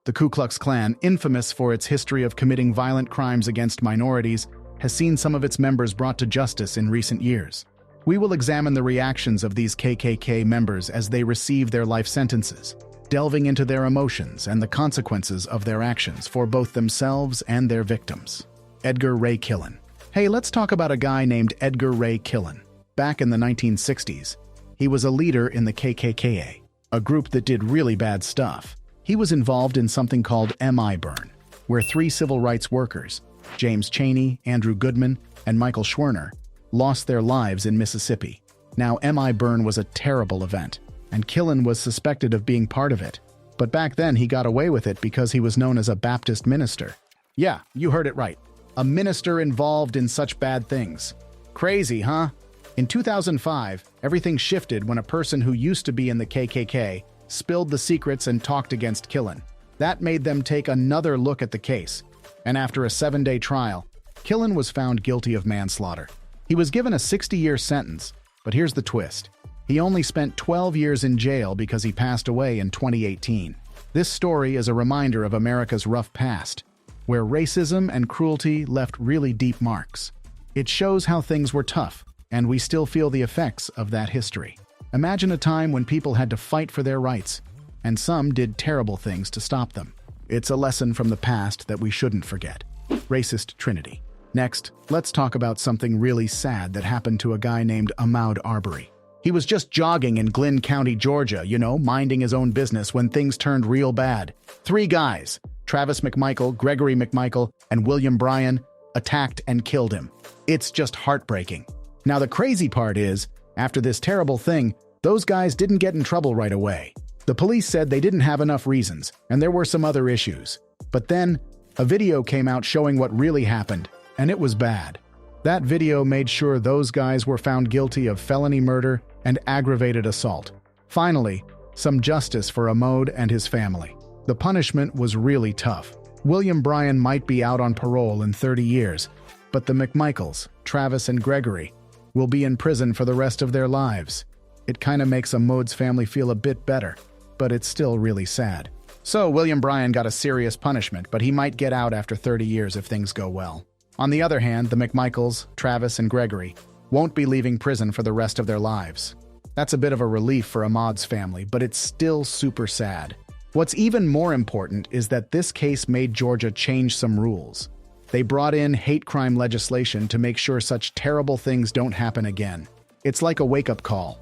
The Ku Klux Klan, infamous for its history of committing violent crimes against minorities, has seen some of its members brought to justice in recent years. We will examine the reactions of these KKK members as they receive their life sentences, delving into their emotions and the consequences of their actions for both themselves and their victims. Edgar Ray Killen. Hey, let's talk about a guy named Edgar Ray Killen. Back in the 1960s, he was a leader in the KKK, a group that did really bad stuff. He was involved in something called MI Burn, where 3 civil rights workers, James Chaney, Andrew Goodman, and Michael Schwerner, lost their lives in Mississippi. Now, MI Burn was a terrible event, and Killen was suspected of being part of it. But back then, he got away with it because he was known as a Baptist minister. Yeah, you heard it right. A minister involved in such bad things. Crazy, huh? In 2005, everything shifted when a person who used to be in the KKK spilled the secrets and talked against Killen. That made them take another look at the case, and after a 7-day trial, Killen was found guilty of manslaughter. He was given a 60-year sentence, but here's the twist. He only spent 12 years in jail because he passed away in 2018. This story is a reminder of America's rough past, where racism and cruelty left really deep marks. It shows how things were tough, and we still feel the effects of that history. Imagine a time when people had to fight for their rights, and some did terrible things to stop them. It's a lesson from the past that we shouldn't forget. Racist Trinity. Next, let's talk about something really sad that happened to a guy named Ahmaud Arbery. He was just jogging in Glynn County, Georgia, minding his own business when things turned real bad. 3 guys, Travis McMichael, Gregory McMichael, and William Bryan, attacked and killed him. It's just heartbreaking. Now, the crazy part is, after this terrible thing, those guys didn't get in trouble right away. The police said they didn't have enough reasons, and there were some other issues. But then, a video came out showing what really happened, and it was bad. That video made sure those guys were found guilty of felony murder and aggravated assault. Finally, some justice for Ahmaud and his family. The punishment was really tough. William Bryan might be out on parole in 30 years, but the McMichaels, Travis and Gregory, will be in prison for the rest of their lives. It kind of makes Ahmaud's family feel a bit better, but it's still really sad. So William Bryan got a serious punishment, but he might get out after 30 years if things go well. On the other hand, the McMichaels, Travis and Gregory, won't be leaving prison for the rest of their lives. That's a bit of a relief for Ahmaud's family, but it's still super sad. What's even more important is that this case made Georgia change some rules. They brought in hate crime legislation to make sure such terrible things don't happen again. It's like a wake-up call,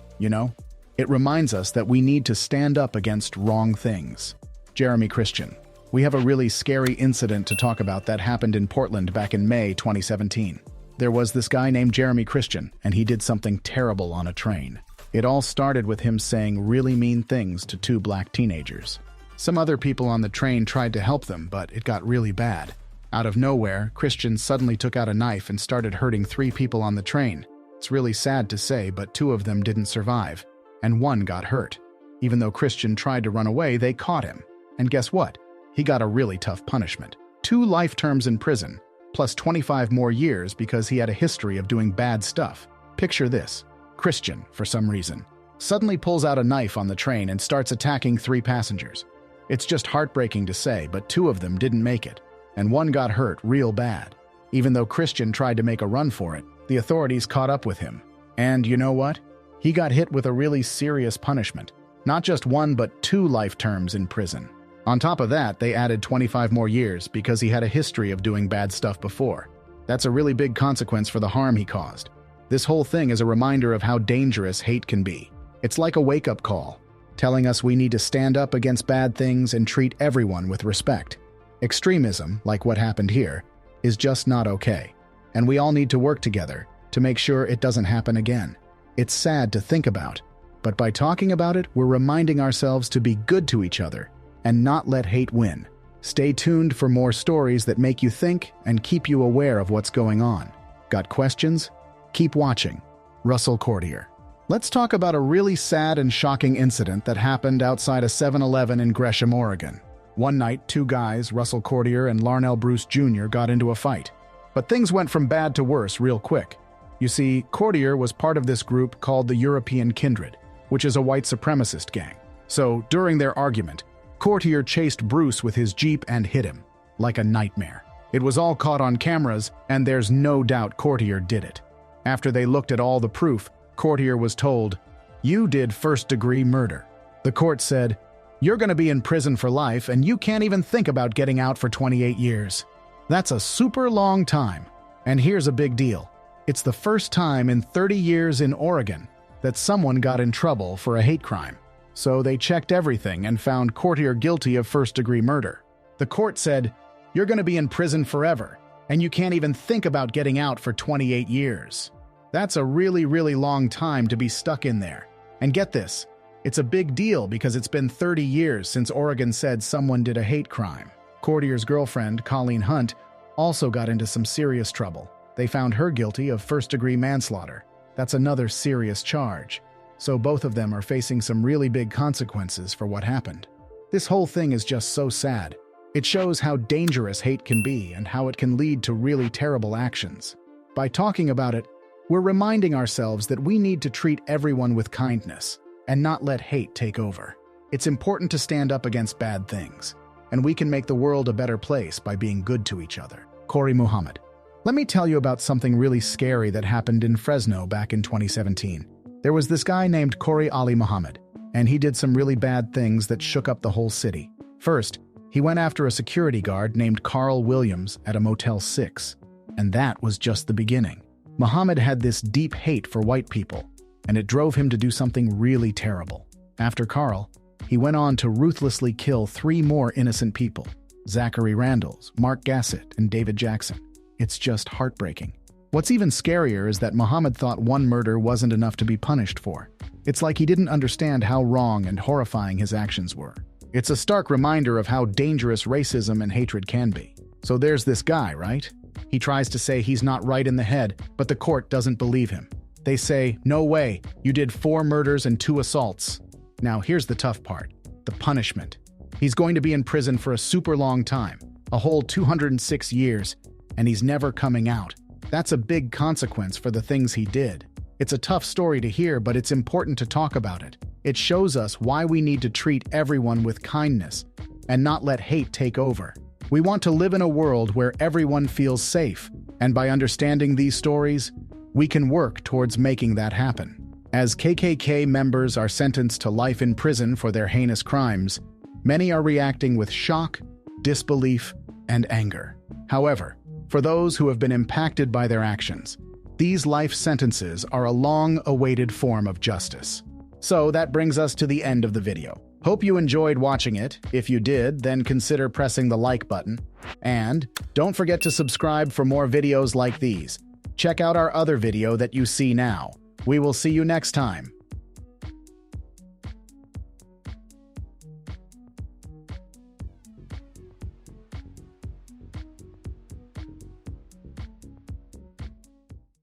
It reminds us that we need to stand up against wrong things. Jeremy Christian. We have a really scary incident to talk about that happened in Portland back in May 2017. There was this guy named Jeremy Christian, and he did something terrible on a train. It all started with him saying really mean things to 2 black teenagers. Some other people on the train tried to help them, but it got really bad. Out of nowhere, Christian suddenly took out a knife and started hurting 3 people on the train. It's really sad to say, but 2 of them didn't survive, and 1 got hurt. Even though Christian tried to run away, they caught him. And guess what? He got a really tough punishment. 2 life terms in prison, plus 25 more years because he had a history of doing bad stuff. Picture this. Christian, for some reason, suddenly pulls out a knife on the train and starts attacking 3 passengers. It's just heartbreaking to say, but 2 of them didn't make it, and 1 got hurt real bad. Even though Christian tried to make a run for it, the authorities caught up with him. And you know what? He got hit with a really serious punishment. Not just 1, but 2 life terms in prison. On top of that, they added 25 more years because he had a history of doing bad stuff before. That's a really big consequence for the harm he caused. This whole thing is a reminder of how dangerous hate can be. It's like a wake-up call, telling us we need to stand up against bad things and treat everyone with respect. Extremism, like what happened here, is just not okay, and we all need to work together to make sure it doesn't happen again. It's sad to think about, but by talking about it, we're reminding ourselves to be good to each other and not let hate win. Stay tuned for more stories that make you think and keep you aware of what's going on. Got questions? Keep watching. Russell Courtier. Let's talk about a really sad and shocking incident that happened outside a 7-Eleven in Gresham, Oregon. One night, 2 guys, Russell Courtier and Larnell Bruce Jr., got into a fight. But things went from bad to worse real quick. You see, Courtier was part of this group called the European Kindred, which is a white supremacist gang. So, during their argument, Courtier chased Bruce with his Jeep and hit him, like a nightmare. It was all caught on cameras, and there's no doubt Courtier did it. After they looked at all the proof, Courtier was told, "You did first-degree murder." The court said, "You're going to be in prison for life, and you can't even think about getting out for 28 years. That's a super long time. And here's a big deal. It's the first time in 30 years in Oregon that someone got in trouble for a hate crime. So they checked everything and found Courtier guilty of first-degree murder. The court said, "You're going to be in prison forever, and you can't even think about getting out for 28 years. That's a really, really long time to be stuck in there. And get this, it's a big deal because it's been 30 years since Oregon said someone did a hate crime." Courtier's girlfriend, Colleen Hunt, also got into some serious trouble. They found her guilty of first-degree manslaughter. That's another serious charge. So both of them are facing some really big consequences for what happened. This whole thing is just so sad. It shows how dangerous hate can be and how it can lead to really terrible actions. By talking about it, we're reminding ourselves that we need to treat everyone with kindness and not let hate take over. It's important to stand up against bad things, and we can make the world a better place by being good to each other. Corey Muhammad. Let me tell you about something really scary that happened in Fresno back in 2017. There was this guy named Corey Ali Muhammad, and he did some really bad things that shook up the whole city. First, he went after a security guard named Carl Williams at a Motel 6, and that was just the beginning. Muhammad had this deep hate for white people, and it drove him to do something really terrible. After Carl, he went on to ruthlessly kill 3 more innocent people: Zachary Randalls, Mark Gassett, and David Jackson. It's just heartbreaking. What's even scarier is that Muhammad thought one murder wasn't enough to be punished for. It's like he didn't understand how wrong and horrifying his actions were. It's a stark reminder of how dangerous racism and hatred can be. So there's this guy, right? He tries to say he's not right in the head, but the court doesn't believe him. They say, "No way, you did 4 murders and 2 assaults." Now here's the tough part, the punishment. He's going to be in prison for a super long time, a whole 206 years, and he's never coming out. That's a big consequence for the things he did. It's a tough story to hear, but it's important to talk about it. It shows us why we need to treat everyone with kindness and not let hate take over. We want to live in a world where everyone feels safe, and by understanding these stories, we can work towards making that happen. As KKK members are sentenced to life in prison for their heinous crimes, many are reacting with shock, disbelief, and anger. However, for those who have been impacted by their actions, these life sentences are a long-awaited form of justice. So that brings us to the end of the video. Hope you enjoyed watching it. If you did, then consider pressing the like button. And don't forget to subscribe for more videos like these. Check out our other video that you see now. We will see you next time.